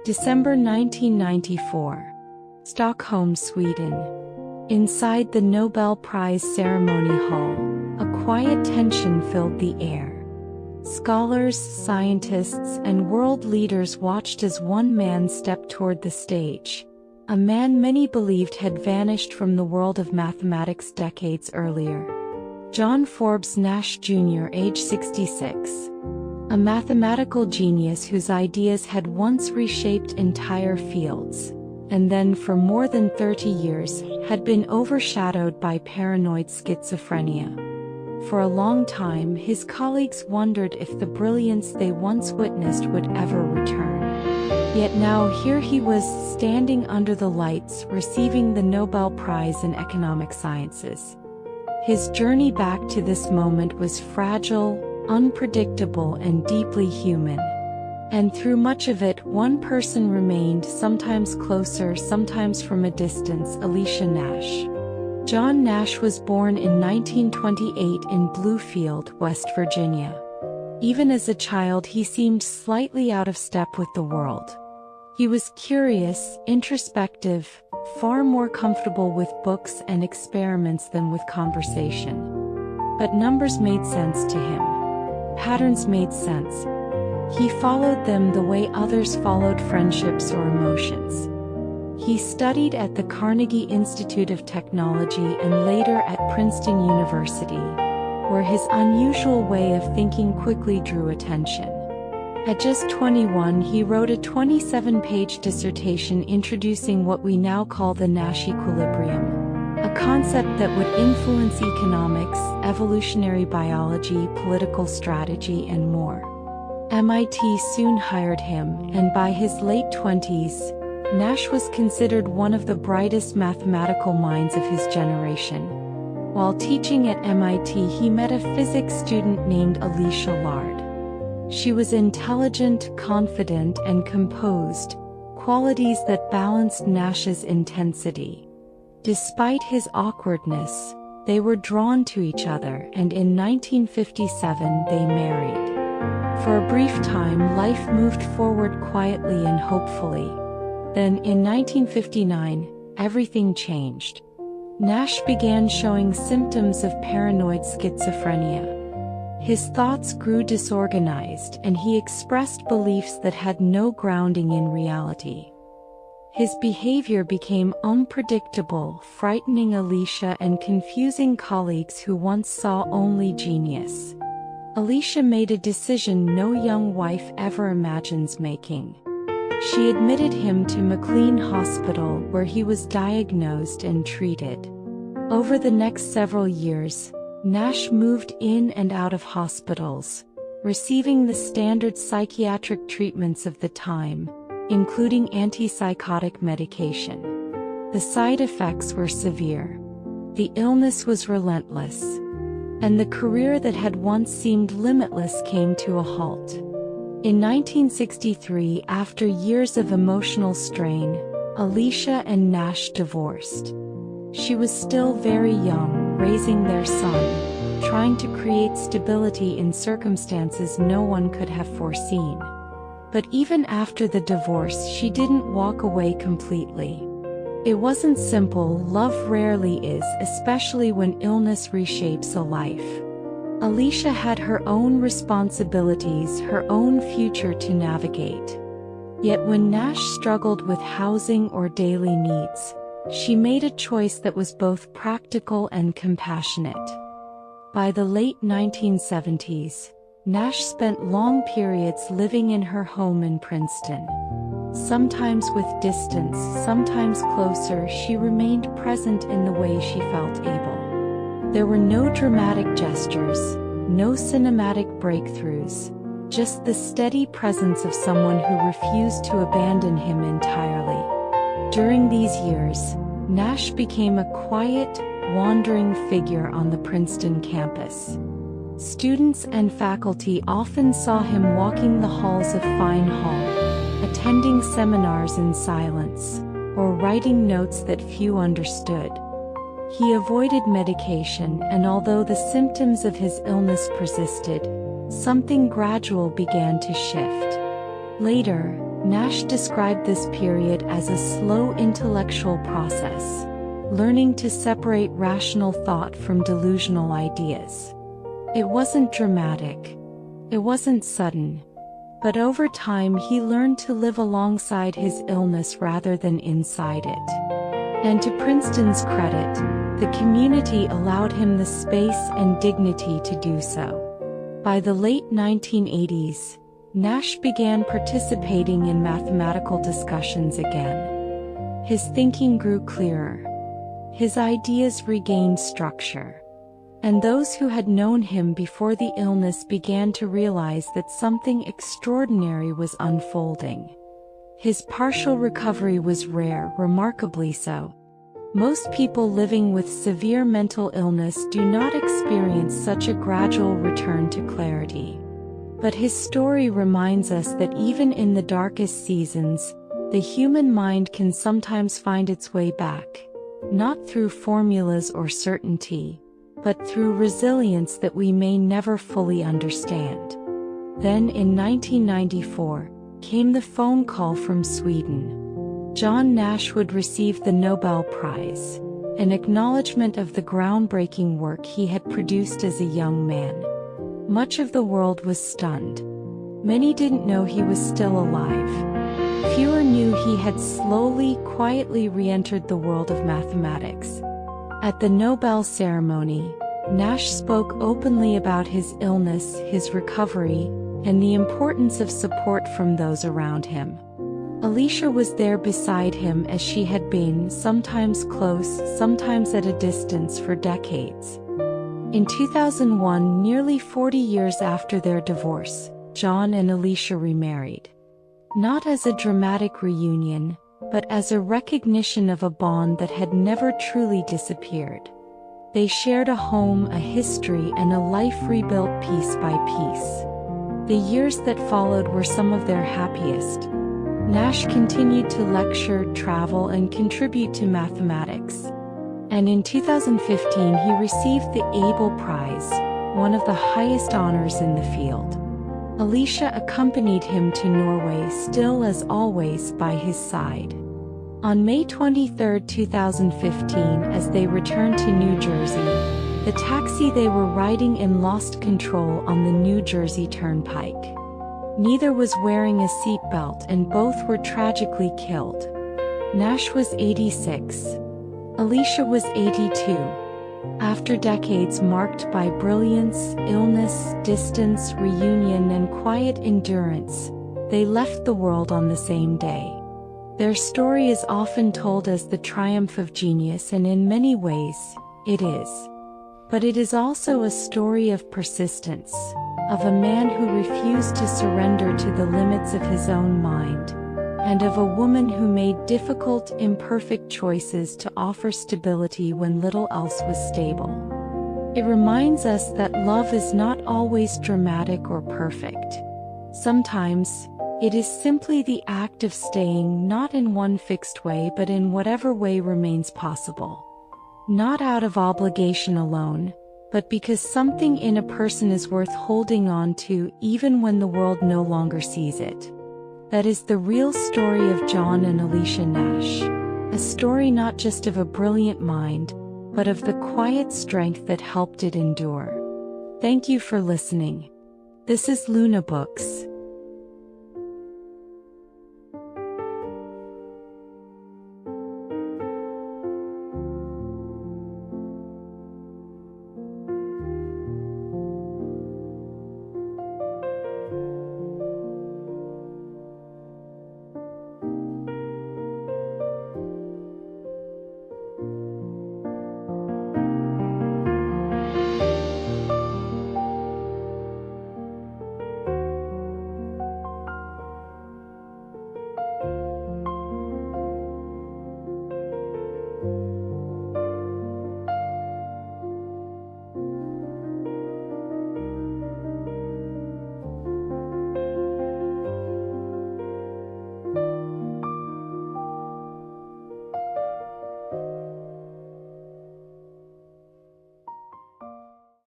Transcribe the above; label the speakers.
Speaker 1: December 1994. Stockholm, Sweden. Inside the Nobel Prize ceremony hall, a quiet tension filled the air. Scholars, scientists, and world leaders watched as one man stepped toward the stage. A man many believed had vanished from the world of mathematics decades earlier. John Forbes Nash Jr., age 66. A mathematical genius whose ideas had once reshaped entire fields, and then for more than 30 years had been overshadowed by paranoid schizophrenia. For a long time, his colleagues wondered if the brilliance they once witnessed would ever return. Yet now here he was, standing under the lights, receiving the Nobel Prize in Economic Sciences. His journey back to this moment was fragile, unpredictable, and deeply human. And through much of it, one person remained, sometimes closer, sometimes from a distance: Alicia Nash. John Nash was born in 1928 in Bluefield, West Virginia. Even as a child, he seemed slightly out of step with the world. He was curious, introspective, far more comfortable with books and experiments than with conversation. But numbers made sense to him. Patterns made sense. He followed them the way others followed friendships or emotions. He studied at the Carnegie Institute of Technology and later at Princeton University, where his unusual way of thinking quickly drew attention. At just 21, he wrote a 27-page dissertation introducing what we now call the Nash equilibrium, a concept that would influence economics, evolutionary biology, political strategy, and more. MIT soon hired him, and by his late 20s, Nash was considered one of the brightest mathematical minds of his generation. While teaching at MIT, he met a physics student named Alicia Nash. She was intelligent, confident, and composed, qualities that balanced Nash's intensity. Despite his awkwardness, they were drawn to each other, and in 1957 they married. For a brief time, life moved forward quietly and hopefully. Then, in 1959, everything changed. Nash began showing symptoms of paranoid schizophrenia. His thoughts grew disorganized, and he expressed beliefs that had no grounding in reality. His behavior became unpredictable, frightening Alicia and confusing colleagues who once saw only genius. Alicia made a decision no young wife ever imagines making. She admitted him to McLean Hospital, where he was diagnosed and treated. Over the next several years, Nash moved in and out of hospitals, receiving the standard psychiatric treatments of the time, including antipsychotic medication. The side effects were severe. The illness was relentless. And the career that had once seemed limitless came to a halt. In 1963, after years of emotional strain, Alicia and Nash divorced. She was still very young, raising their son, trying to create stability in circumstances no one could have foreseen. But even after the divorce, she didn't walk away completely. It wasn't simple. Love rarely is, especially when illness reshapes a life. Alicia had her own responsibilities, her own future to navigate. Yet when Nash struggled with housing or daily needs, she made a choice that was both practical and compassionate. By the late 1970s, Nash spent long periods living in her home in Princeton. Sometimes with distance, sometimes closer, she remained present in the way she felt able. There were no dramatic gestures, no cinematic breakthroughs, just the steady presence of someone who refused to abandon him entirely. During these years, Nash became a quiet, wandering figure on the Princeton campus. Students and faculty often saw him walking the halls of Fine Hall, attending seminars in silence, or writing notes that few understood. He avoided medication, and although the symptoms of his illness persisted, something gradual began to shift. Later, Nash described this period as a slow intellectual process, learning to separate rational thought from delusional ideas. It wasn't dramatic. It wasn't sudden. But over time he learned to live alongside his illness rather than inside it. And to Princeton's credit, the community allowed him the space and dignity to do so. By the late 1980s, Nash began participating in mathematical discussions again. His thinking grew clearer. His ideas regained structure. And those who had known him before the illness began to realize that something extraordinary was unfolding. His partial recovery was rare, remarkably so. Most people living with severe mental illness do not experience such a gradual return to clarity. But his story reminds us that even in the darkest seasons, the human mind can sometimes find its way back, not through formulas or certainty, but through resilience that we may never fully understand. Then in 1994, came the phone call from Sweden. John Nash would receive the Nobel Prize, an acknowledgement of the groundbreaking work he had produced as a young man. Much of the world was stunned. Many didn't know he was still alive. Fewer knew he had slowly, quietly re-entered the world of mathematics. At the Nobel ceremony, Nash spoke openly about his illness, his recovery, and the importance of support from those around him. Alicia was there beside him as she had been, sometimes close, sometimes at a distance for decades. In 2001, nearly 40 years after their divorce, John and Alicia remarried. Not as a dramatic reunion, but as a recognition of a bond that had never truly disappeared. They shared a home, a history, and a life rebuilt piece by piece. The years that followed were some of their happiest. Nash continued to lecture, travel, and contribute to mathematics. And in 2015 he received the Nobel Prize, one of the highest honors in the field. Alicia accompanied him to Norway, still as always by his side. On May 23, 2015, as they returned to New Jersey, the taxi they were riding in lost control on the New Jersey Turnpike. Neither was wearing a seatbelt and both were tragically killed. Nash was 86. Alicia was 82. After decades marked by brilliance, illness, distance, reunion, and quiet endurance, they left the world on the same day. Their story is often told as the triumph of genius, and in many ways, it is. But it is also a story of persistence, of a man who refused to surrender to the limits of his own mind, and of a woman who made difficult, imperfect choices to offer stability when little else was stable. It reminds us that love is not always dramatic or perfect. Sometimes, it is simply the act of staying not in one fixed way but in whatever way remains possible. Not out of obligation alone, but because something in a person is worth holding on to even when the world no longer sees it. That is the real story of John and Alicia Nash. A story not just of a brilliant mind, but of the quiet strength that helped it endure. Thank you for listening. This is Lunabooks.